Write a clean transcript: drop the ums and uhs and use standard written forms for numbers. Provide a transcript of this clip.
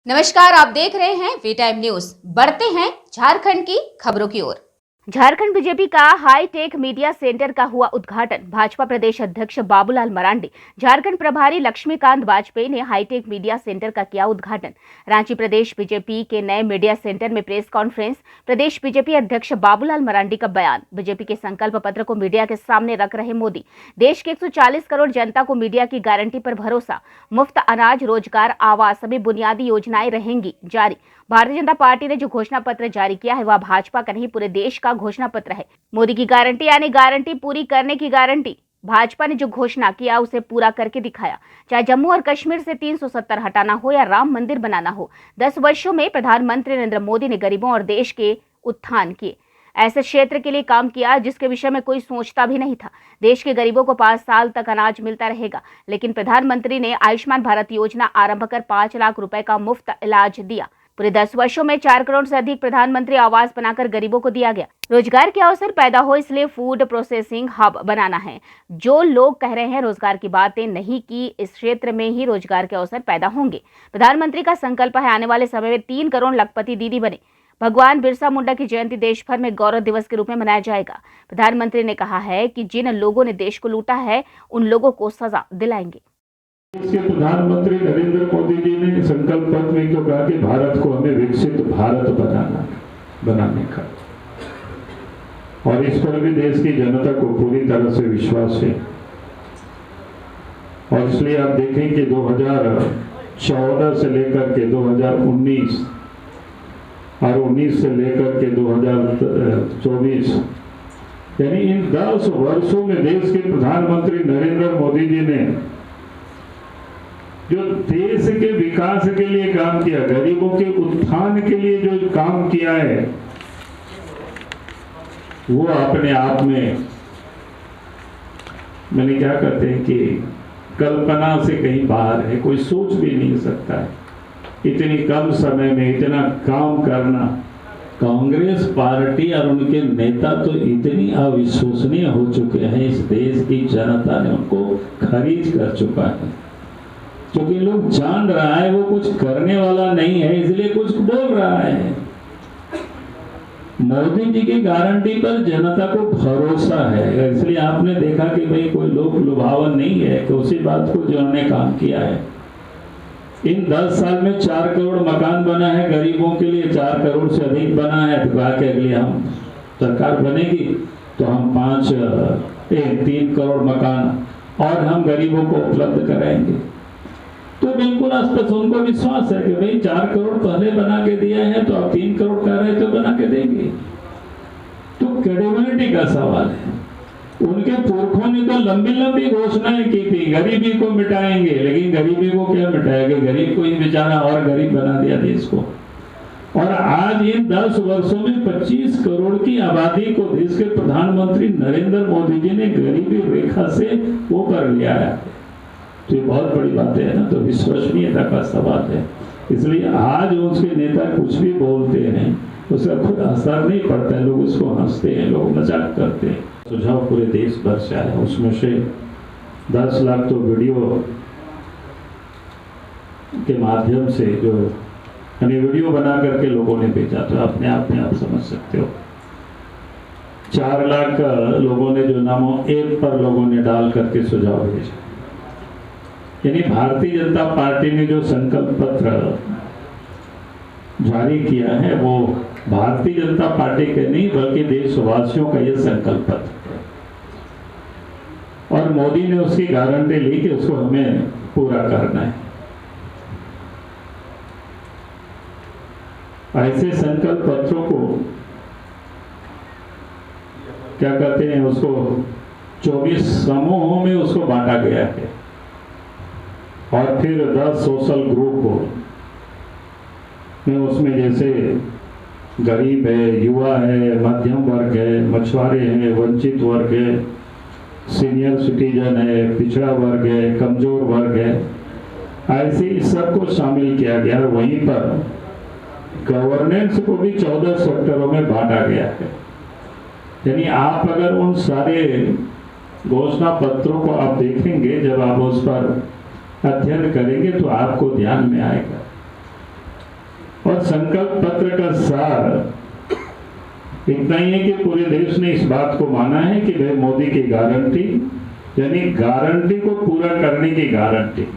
नमस्कार, आप देख रहे हैं वी टाइम न्यूज। बढ़ते हैं झारखंड की खबरों की ओर। झारखंड बीजेपी का हाईटेक मीडिया सेंटर का हुआ उद्घाटन। भाजपा प्रदेश अध्यक्ष बाबूलाल मरांडी, झारखंड प्रभारी लक्ष्मीकांत वाजपेयी ने हाईटेक मीडिया सेंटर का किया उद्घाटन। रांची प्रदेश बीजेपी के नए मीडिया सेंटर में प्रेस कॉन्फ्रेंस। प्रदेश बीजेपी अध्यक्ष बाबूलाल मरांडी का बयान। बीजेपी के संकल्प पत्र को मीडिया के सामने रख रहे मोदी। देश के 140 करोड़ जनता को मीडिया की गारंटी पर भरोसा। मुफ्त अनाज, रोजगार, आवास, सभी बुनियादी योजनाएं रहेंगी जारी। भारतीय जनता पार्टी ने जो घोषणा पत्र जारी किया है वह भाजपा का नहीं, पूरे देश का घोषणा पत्र है। मोदी की गारंटी यानी गारंटी पूरी करने की गारंटी। भाजपा ने जो घोषणा किया उसे पूरा करके दिखाया। चाहे जम्मू और कश्मीर से 370 हटाना हो या राम मंदिर बनाना हो, 10 वर्षों में प्रधानमंत्री नरेंद्र मोदी ने गरीबों और देश के उत्थान किए। ऐसे क्षेत्र के लिए काम किया जिसके विषय में कोई सोचता भी नहीं था। देश के गरीबों को 5 साल तक अनाज मिलता रहेगा, लेकिन प्रधानमंत्री ने आयुष्मान भारत योजना आरंभ कर 5 लाख रुपए का मुफ्त इलाज दिया। पूरे 10 वर्षों में 4 करोड़ से अधिक प्रधानमंत्री आवास बनाकर गरीबों को दिया गया। रोजगार के अवसर पैदा हो, इसलिए फूड प्रोसेसिंग हब बनाना है। जो लोग कह रहे हैं रोजगार की बातें नहीं की, इस क्षेत्र में ही रोजगार के अवसर पैदा होंगे। प्रधानमंत्री का संकल्प है आने वाले समय में 3 करोड़ लखपति दीदी बने। भगवान बिरसा मुंडा की जयंती देश भर में गौरव दिवस के रूप में मनाया जाएगा। प्रधानमंत्री ने कहा है कि जिन लोगों ने देश को लूटा है उन लोगों को सजा दिलाएंगे। इसके प्रधानमंत्री नरेंद्र मोदी जी ने संकल्प पत्र में तो कहा कि भारत को हमें विकसित भारत बनाने का, और इस पर भी देश की जनता को पूरी तरह से विश्वास है। और इसलिए आप देखें कि 2014 से लेकर के 2019 और 19 से लेकर के 2024 यानी इन 10 वर्षों में देश के प्रधानमंत्री नरेंद्र मोदी जी ने जो देश के विकास के लिए काम किया, गरीबों के उत्थान के लिए जो काम किया है, वो अपने आप में मैंने क्या कहते हैं कि कल्पना से कहीं बाहर है। कोई सोच भी नहीं सकता है इतनी कम समय में इतना काम करना। कांग्रेस पार्टी और उनके नेता तो इतनी अविश्वसनीय हो चुके हैं, इस देश की जनता ने उनको खरीद कर चुका है। क्योंकि लोग जान रहा है वो कुछ करने वाला नहीं है, इसलिए कुछ बोल रहा है। मोदी जी की गारंटी पर जनता को भरोसा है, इसलिए आपने देखा कि भाई कोई लोक लुभावन नहीं है कि उसी बात को जो उन्होंने काम किया है। इन 10 साल में 4 करोड़ मकान बना है गरीबों के लिए, 4 करोड़ से अधिक बना है। तो कहा कि अगले हम सरकार बनेगी तो हम 3 करोड़ मकान और हम गरीबों को उपलब्ध कराएंगे। तो बिल्कुल स्पष्ट उनको विश्वास है कि भाई 4 करोड़ पहले बना के दिए हैं तो अब 3 करोड़ कह रहे तो बना के देंगे। तो क्रेडिबिलिटी का सवाल है। उनके पुरखों ने तो लंबी लंबी घोषणाएं की थी, गरीबी को मिटाएंगे, लेकिन गरीबी को क्या मिटाएंगे? गरीब को ही बेचारा और गरीब बना दिया देश को। और आज इन 10 वर्षों में 25 करोड़ की आबादी को देश के प्रधानमंत्री नरेंद्र मोदी जी ने गरीबी रेखा से ऊपर ले आया। तो ये बहुत बड़ी बात है ना, तो विश्वसनीयता का सवाल है। इसलिए आज उसके नेता कुछ भी बोलते हैं उसका खुद असर नहीं पड़ता है, लोग उसको हंसते हैं, लोग मजाक करते हैं। सुझाव पूरे देश भर से आया, उसमें से 10 लाख तो वीडियो के माध्यम से जो यानी वीडियो बना करके लोगों ने भेजा, तो अपने आप में आप समझ सकते हो। 4 लाख लोगों ने जो नामों ऐप पर लोगों ने डाल करके सुझाव भेजा। यानी भारतीय जनता पार्टी ने जो संकल्प पत्र जारी किया है वो भारतीय जनता पार्टी के नहीं बल्कि देशवासियों का यह संकल्प पत्र है। और मोदी ने उसकी गारंटी ली कि उसको हमें पूरा करना है। ऐसे संकल्प पत्रों को क्या कहते हैं, उसको 24 समूहों में उसको बांटा गया है और फिर 10 सोशल ग्रुप में उसमें जैसे गरीब है, युवा है, मध्यम वर्ग है, मछुआरे हैं, वंचित वर्ग है, सीनियर सिटीजन है, पिछड़ा वर्ग है, कमजोर वर्ग है, ऐसे इस सबको शामिल किया गया। वहीं पर गवर्नेंस को भी 14 सेक्टरों में बांटा गया है। यानी आप अगर उन सारे घोषणा पत्रों को आप देखेंगे, जब आप उस पर अध्ययन करेंगे तो आपको ध्यान में आएगा और संकल्प पत्र का सार इतना ही है कि पूरे देश ने इस बात को माना है कि भाई मोदी की गारंटी, यानी गारंटी को पूरा करने की गारंटी।